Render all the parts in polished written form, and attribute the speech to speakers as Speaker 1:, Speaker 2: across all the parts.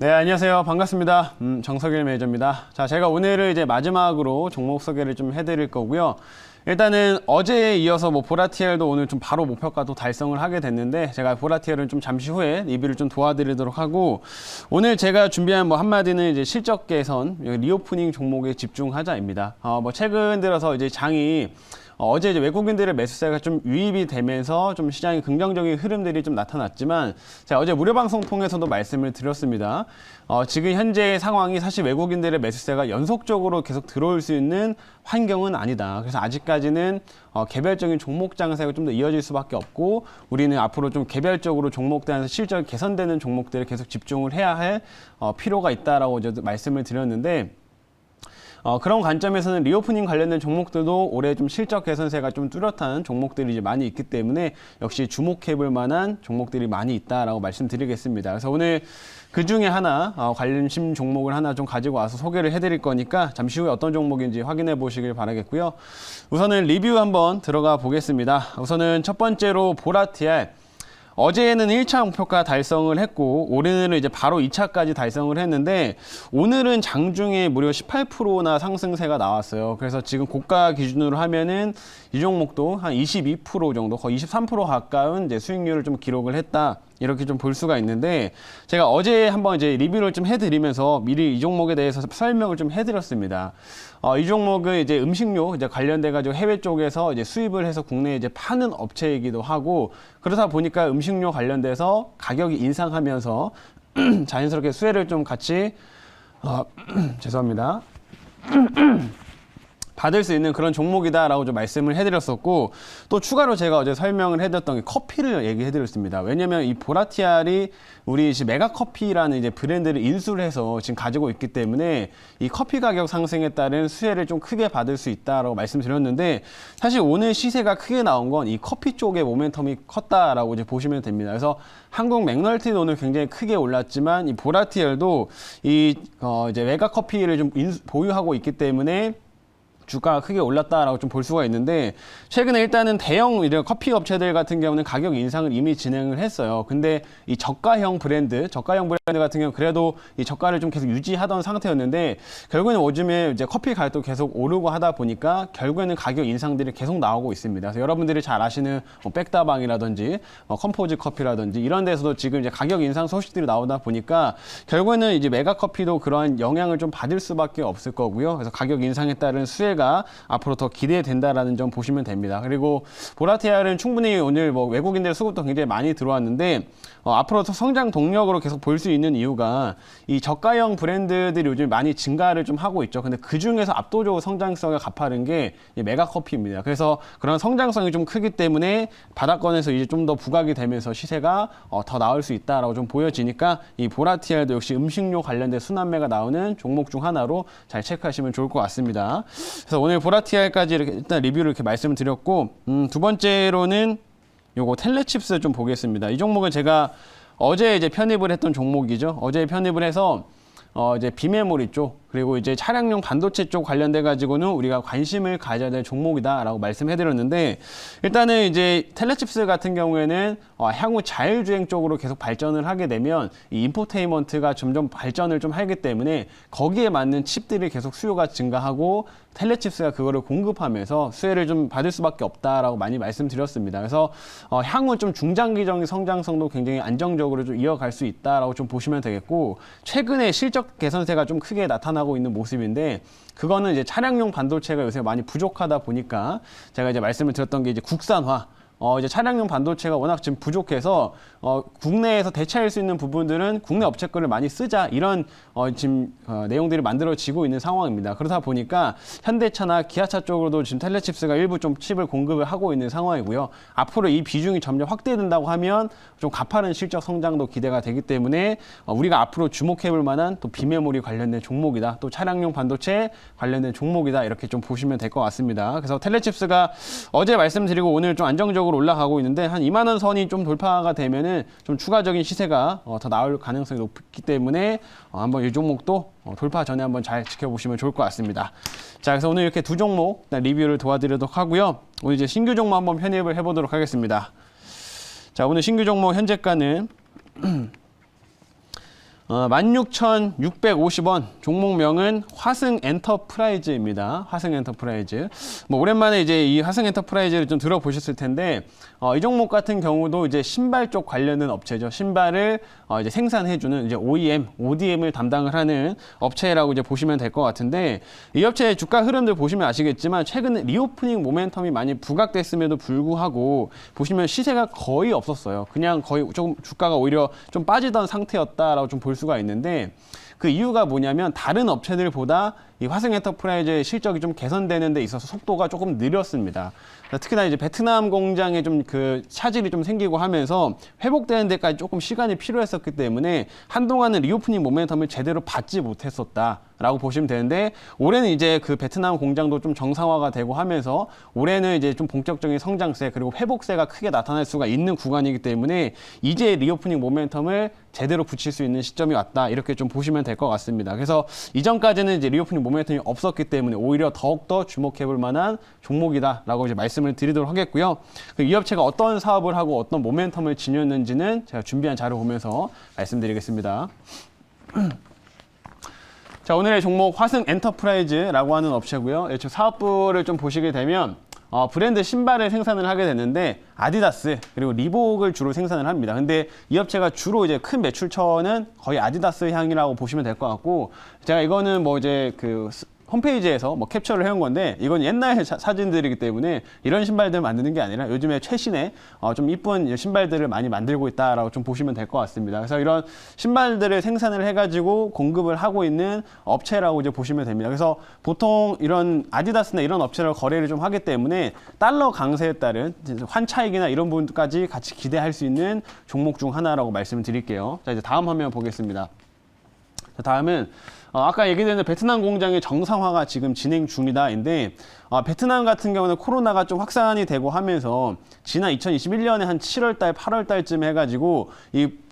Speaker 1: 네, 안녕하세요. 반갑습니다. 정석일 매니저입니다. 자, 제가 오늘은 이제 마지막으로 종목 소개를 좀 해드릴 거고요. 일단은 어제에 이어서 보라티엘도 오늘 좀 바로 목표가도 달성을 하게 됐는데, 제가 보라티엘은 좀 잠시 후에 리뷰를 좀 도와드리도록 하고, 오늘 제가 준비한 한마디는 이제 실적 개선, 리오프닝 종목에 집중하자입니다. 최근 들어서 이제 장이 어제 이제 외국인들의 매수세가 좀 유입이 되면서 좀 시장의 긍정적인 흐름들이 좀 나타났지만, 제가 어제 무료 방송 통해서도 말씀을 드렸습니다. 지금 현재의 상황이 사실 외국인들의 매수세가 연속적으로 계속 들어올 수 있는 환경은 아니다. 그래서 아직까지는 개별적인 종목 장세가 좀 더 이어질 수밖에 없고, 우리는 앞으로 좀 개별적으로 종목들에서 실적이 개선되는 종목들에 계속 집중을 해야 할 필요가 있다라고 저도 말씀을 드렸는데, 그런 관점에서는 리오프닝 관련된 종목들도 올해 좀 실적 개선세가 좀 뚜렷한 종목들이 이제 많이 있기 때문에 역시 주목해 볼 만한 종목들이 많이 있다라고 말씀드리겠습니다. 그래서 오늘 그 중에 하나 관심 종목을 하나 좀 가지고 와서 소개를 해드릴 거니까 잠시 후에 어떤 종목인지 확인해 보시길 바라겠고요. 우선은 리뷰 한번 들어가 보겠습니다. 우선은 첫 번째로 보라티엘. 어제는 1차 목표가 달성을 했고, 오늘은 이제 바로 2차까지 달성을 했는데, 오늘은 장중에 무려 18%나 상승세가 나왔어요. 그래서 지금 고가 기준으로 하면은 이 종목도 한 22% 정도, 거의 23% 가까운 이제 수익률을 좀 기록을 했다. 이렇게 좀 볼 수가 있는데, 제가 어제 한번 이제 리뷰를 좀 해드리면서 미리 이 종목에 대해서 설명을 좀 해드렸습니다. 이 종목은 이제 음식료 이제 관련돼가지고 해외 쪽에서 이제 수입을 해서 국내에 이제 파는 업체이기도 하고, 그러다 보니까 음식료 관련돼서 가격이 인상하면서 자연스럽게 수혜를 좀 같이 죄송합니다. 받을 수 있는 그런 종목이다라고 좀 말씀을 해드렸었고, 또 추가로 제가 어제 설명을 해드렸던 게 커피를 얘기해드렸습니다. 왜냐면 이 보라티알이 우리 메가커피라는 이제 브랜드를 인수를 해서 지금 가지고 있기 때문에 이 커피 가격 상승에 따른 수혜를 좀 크게 받을 수 있다라고 말씀드렸는데, 사실 오늘 시세가 크게 나온 건 이 커피 쪽의 모멘텀이 컸다라고 이제 보시면 됩니다. 그래서 한국 맥널티는 오늘 굉장히 크게 올랐지만, 이 보라티알도 이제 메가커피를 좀 보유하고 있기 때문에 주가가 크게 올랐다라고 좀 볼 수가 있는데, 최근에 일단은 대형 이런 커피 업체들 같은 경우는 가격 인상을 이미 진행을 했어요. 근데 이 저가형 브랜드 같은 경우는 그래도 이 저가를 좀 계속 유지하던 상태였는데, 결국에는 요즘에 이제 커피 가격도 계속 오르고 하다 보니까 결국에는 가격 인상들이 계속 나오고 있습니다. 그래서 여러분들이 잘 아시는 백다방이라든지 컴포즈 커피라든지 이런 데서도 지금 이제 가격 인상 소식들이 나오다 보니까 결국에는 이제 메가커피도 그러한 영향을 좀 받을 수밖에 없을 거고요. 그래서 가격 인상에 따른 수혜가 앞으로 더 기대된다라는 점 보시면 됩니다. 그리고 보라티알은 충분히 오늘 외국인들 수급도 굉장히 많이 들어왔는데, 앞으로 성장 동력으로 계속 볼 수 있는 이유가 이 저가형 브랜드들이 요즘 많이 증가를 좀 하고 있죠. 근데 그 중에서 압도적으로 성장성이 가파른 게 메가커피입니다. 그래서 그런 성장성이 좀 크기 때문에 바닥권에서 이제 좀 더 부각이 되면서 시세가 더 나올 수 있다라고 좀 보여지니까, 이 보라티알도 역시 음식료 관련된 순환매가 나오는 종목 중 하나로 잘 체크하시면 좋을 것 같습니다. 그래서 오늘 보라티알까지 이렇게 일단 리뷰를 이렇게 말씀을 드렸고, 두 번째로는 요거 텔레칩스 좀 보겠습니다. 이 종목은 제가 어제 이제 편입을 했던 종목이죠. 어제 편입을 해서 이제 비메모리 쪽, 그리고 이제 차량용 반도체 쪽 관련돼 가지고는 우리가 관심을 가져야 될 종목이다라고 말씀해 드렸는데, 일단은 이제 텔레칩스 같은 경우에는 향후 자율주행 쪽으로 계속 발전을 하게 되면 이 인포테인먼트가 점점 발전을 좀 하기 때문에 거기에 맞는 칩들이 계속 수요가 증가하고, 텔레칩스가 그거를 공급하면서 수혜를 좀 받을 수밖에 없다라고 많이 말씀드렸습니다. 그래서 향후 좀 중장기적인 성장성도 굉장히 안정적으로 좀 이어갈 수 있다라고 좀 보시면 되겠고, 최근에 실적 개선세가 좀 크게 나타나고 있는 모습인데, 그거는 이제 차량용 반도체가 요새 많이 부족하다 보니까 제가 이제 말씀을 드렸던 게 이제 국산화, 이제 차량용 반도체가 워낙 지금 부족해서 국내에서 대체할 수 있는 부분들은 국내 업체 거를 많이 쓰자, 이런 지금 내용들이 만들어지고 있는 상황입니다. 그러다 보니까 현대차나 기아차 쪽으로도 지금 텔레칩스가 일부 좀 칩을 공급을 하고 있는 상황이고요. 앞으로 이 비중이 점점 확대된다고 하면 좀 가파른 실적 성장도 기대가 되기 때문에 우리가 앞으로 주목해 볼 만한 또 비메모리 관련된 종목이다, 또 차량용 반도체 관련된 종목이다, 이렇게 좀 보시면 될 것 같습니다. 그래서 텔레칩스가 어제 말씀드리고 오늘 좀 안정적으로 올라가고 있는데, 한 2만 원 선이 좀 돌파가 되면은 좀 추가적인 시세가 더 나올 가능성이 높기 때문에 한번 이 종목도 돌파 전에 한번 잘 지켜보시면 좋을 것 같습니다. 자, 그래서 오늘 이렇게 두 종목 리뷰를 도와드리도록 하고요. 오늘 이제 신규 종목 한번 편입을 해보도록 하겠습니다. 자, 오늘 신규 종목 현재가는 16,650원, 종목명은 화승엔터프라이즈입니다. 화승엔터프라이즈. 뭐 오랜만에 이제 이 화승엔터프라이즈를 좀 들어보셨을 텐데, 이 종목 같은 경우도 이제 신발 쪽 관련된 업체죠. 신발을 이제 생산해주는 이제 OEM, ODM을 담당을 하는 업체라고 이제 보시면 될 것 같은데, 이 업체의 주가 흐름들 보시면 아시겠지만 최근에 리오프닝 모멘텀이 많이 부각됐음에도 불구하고 보시면 시세가 거의 없었어요. 그냥 거의 조금 주가가 오히려 좀 빠지던 상태였다라고 좀 볼 수가 있는데, 그 이유가 뭐냐면 다른 업체들보다 이 화승엔터프라이즈의 실적이 좀 개선되는 데 있어서 속도가 조금 느렸습니다. 특히나 이제 베트남 공장에 좀 그 차질이 좀 생기고 하면서 회복되는 데까지 조금 시간이 필요했었기 때문에 한동안은 리오프닝 모멘텀을 제대로 받지 못했었다라고 보시면 되는데, 올해는 이제 그 베트남 공장도 좀 정상화가 되고 하면서 올해는 이제 좀 본격적인 성장세 그리고 회복세가 크게 나타날 수가 있는 구간이기 때문에 이제 리오프닝 모멘텀을 제대로 붙일 수 있는 시점이 왔다, 이렇게 좀 보시면 될 것 같습니다. 그래서 이전까지는 이제 리오프닝 모멘텀이 없었기 때문에 오히려 더욱더 주목해볼 만한 종목이다라고 이제 말씀을 드리도록 하겠고요. 이 업체가 어떤 사업을 하고 어떤 모멘텀을 지녔는지는 제가 준비한 자료 보면서 말씀드리겠습니다. 자, 오늘의 종목 화승엔터프라이즈라고 하는 업체고요. 사업부를 좀 보시게 되면 브랜드 신발을 생산을 하게 되는데 아디다스 그리고 리복을 주로 생산을 합니다. 근데 이 업체가 주로 이제 큰 매출처는 거의 아디다스 향이라고 보시면 될 것 같고, 제가 이거는 뭐 이제 그 홈페이지에서 뭐 캡처를 해온 건데, 이건 옛날 사진들이기 때문에 이런 신발들 만드는 게 아니라 요즘에 최신의 좀 이쁜 신발들을 많이 만들고 있다라고 좀 보시면 될 것 같습니다. 그래서 이런 신발들을 생산을 해가지고 공급을 하고 있는 업체라고 이제 보시면 됩니다. 그래서 보통 이런 아디다스나 이런 업체를 거래를 좀 하기 때문에 달러 강세에 따른 환차익이나 이런 부분까지 같이 기대할 수 있는 종목 중 하나라고 말씀을 드릴게요. 자, 이제 다음 화면 보겠습니다. 자, 다음은 아까 얘기드린 베트남 공장의 정상화가 지금 진행 중이다인데, 베트남 같은 경우는 코로나가 좀 확산이 되고 하면서 지난 2021년에 한 7월달, 8월달쯤 해가지고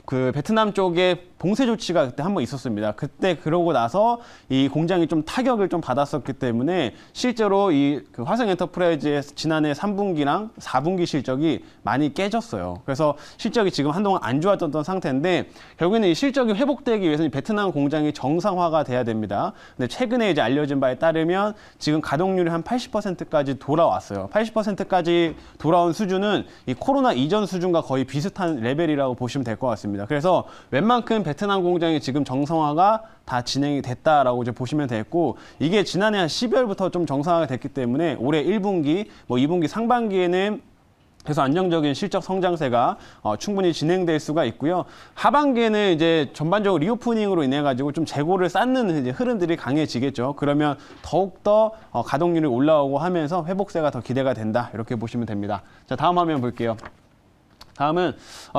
Speaker 1: 그 베트남 쪽에 봉쇄 조치가 그때 한번 있었습니다. 그때 그러고 나서 이 공장이 좀 타격을 좀 받았었기 때문에 실제로 이 그 화승엔터프라이즈의 지난해 3분기랑 4분기 실적이 많이 깨졌어요. 그래서 실적이 지금 한동안 안 좋았던 상태인데, 결국에는 이 실적이 회복되기 위해서는 베트남 공장이 정상화가 돼야 됩니다. 근데 최근에 이제 알려진 바에 따르면 지금 가동률이 한 80%까지 돌아왔어요. 80%까지 돌아온 수준은 이 코로나 이전 수준과 거의 비슷한 레벨이라고 보시면 될 것 같습니다. 그래서 웬만큼 베트남 공장이 지금 정상화가 다 진행이 됐다라고 이제 보시면 되겠고, 이게 지난해 한 12월부터 좀 정상화가 됐기 때문에 올해 1분기, 뭐 2분기 상반기에는 그래서 안정적인 실적 성장세가 충분히 진행될 수가 있고요. 하반기에는 이제 전반적으로 리오프닝으로 인해 가지고 좀 재고를 쌓는 이제 흐름들이 강해지겠죠. 그러면 더욱더 가동률이 올라오고 하면서 회복세가 더 기대가 된다, 이렇게 보시면 됩니다. 자, 다음 화면 볼게요. 다음은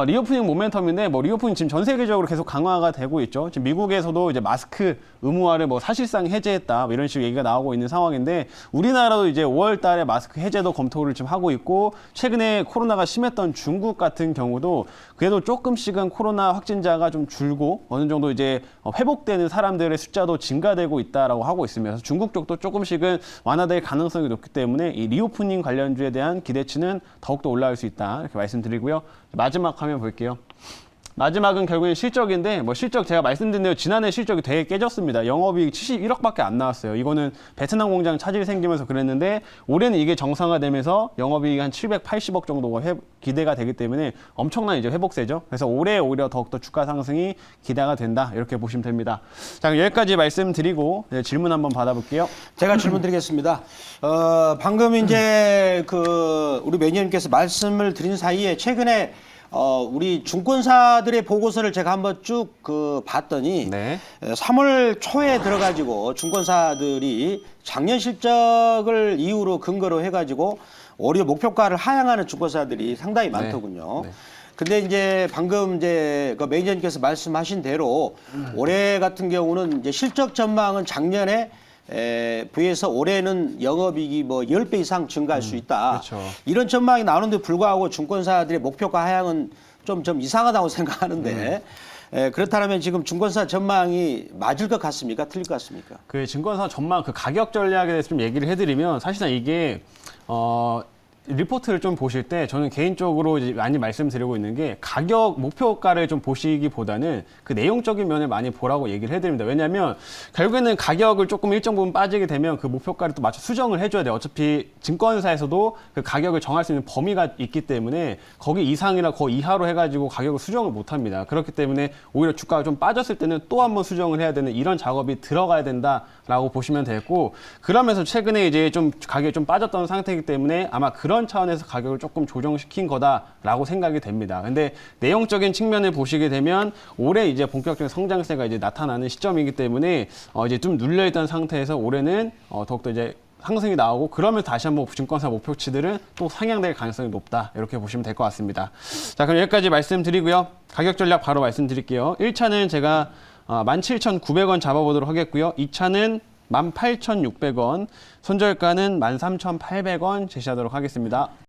Speaker 1: 리오프닝 모멘텀인데, 뭐 리오프닝 지금 전 세계적으로 계속 강화가 되고 있죠. 지금 미국에서도 이제 마스크 의무화를 뭐 사실상 해제했다, 뭐 이런 식으로 얘기가 나오고 있는 상황인데, 우리나라도 이제 5월달에 마스크 해제도 검토를 좀 하고 있고, 최근에 코로나가 심했던 중국 같은 경우도 그래도 조금씩은 코로나 확진자가 좀 줄고 어느 정도 이제 회복되는 사람들의 숫자도 증가되고 있다라고 하고 있습니다. 그래서 중국 쪽도 조금씩은 완화될 가능성이 높기 때문에 이 리오프닝 관련주에 대한 기대치는 더욱더 올라갈 수 있다, 이렇게 말씀드리고요. 마지막 화면 볼게요. 마지막은 결국엔 실적인데, 뭐 실적 제가 말씀드린 대로 지난해 실적이 되게 깨졌습니다. 영업이익 71억밖에 안 나왔어요. 이거는 베트남 공장 차질이 생기면서 그랬는데, 올해는 이게 정상화되면서 영업이익 한 780억 정도가 기대가 되기 때문에 엄청난 이제 회복세죠. 그래서 올해 오히려 더욱더 주가 상승이 기대가 된다, 이렇게 보시면 됩니다. 자, 여기까지 말씀드리고 질문 한번 받아볼게요.
Speaker 2: 제가 질문 드리겠습니다. 방금 이제 우리 매니저님께서 말씀을 드린 사이에 최근에 우리 증권사들의 보고서를 제가 한번 쭉 봤더니,
Speaker 1: 네.
Speaker 2: 3월 초에 들어가지고 증권사들이 작년 실적을 이유로 근거로 해가지고 올해 목표가를 하향하는 증권사들이 상당히 많더군요.
Speaker 1: 네.
Speaker 2: 근데 이제 방금 이제 그 매니저님께서 말씀하신 대로 올해 같은 경우는 이제 실적 전망은 작년에 비해서 올해는 영업이익이 뭐 10배 이상 증가할 수 있다.
Speaker 1: 그렇죠.
Speaker 2: 이런 전망이 나오는데 불구하고 증권사들의 목표가 하향은 좀 이상하다고 생각하는데, 그렇다면 지금 증권사 전망이 맞을 것 같습니까? 틀릴 것 같습니까?
Speaker 1: 그 증권사 전망 그 가격 전략에 대해서 좀 얘기를 해드리면, 사실상 이게 리포트를 좀 보실 때 저는 개인적으로 이제 많이 말씀드리고 있는 게 가격 목표가를 좀 보시기보다는 그 내용적인 면을 많이 보라고 얘기를 해드립니다. 왜냐하면 결국에는 가격을 조금 일정 부분 빠지게 되면 그 목표가를 또 맞춰 수정을 해줘야 돼요. 어차피 증권사에서도 그 가격을 정할 수 있는 범위가 있기 때문에 거기 이상이나 거 이하로 해가지고 가격을 수정을 못합니다. 그렇기 때문에 오히려 주가가 좀 빠졌을 때는 또 한 번 수정을 해야 되는 이런 작업이 들어가야 된다라고 보시면 되고, 그러면서 최근에 이제 좀 가격이 좀 빠졌던 상태이기 때문에 아마 그런 차원에서 가격을 조금 조정시킨 거다라고 생각이 됩니다. 근데 내용적인 측면을 보시게 되면 올해 이제 본격적인 성장세가 이제 나타나는 시점이기 때문에 이제 좀 눌려있던 상태에서 올해는 더욱더 이제 상승이 나오고, 그러면 다시 한번 증권사 목표치들은 또 상향될 가능성이 높다, 이렇게 보시면 될 것 같습니다. 자, 그럼 여기까지 말씀드리고요. 가격 전략 바로 말씀드릴게요. 1차는 제가 17,900원 잡아보도록 하겠고요. 2차는 18,600원, 손절가는 13,800원 제시하도록 하겠습니다.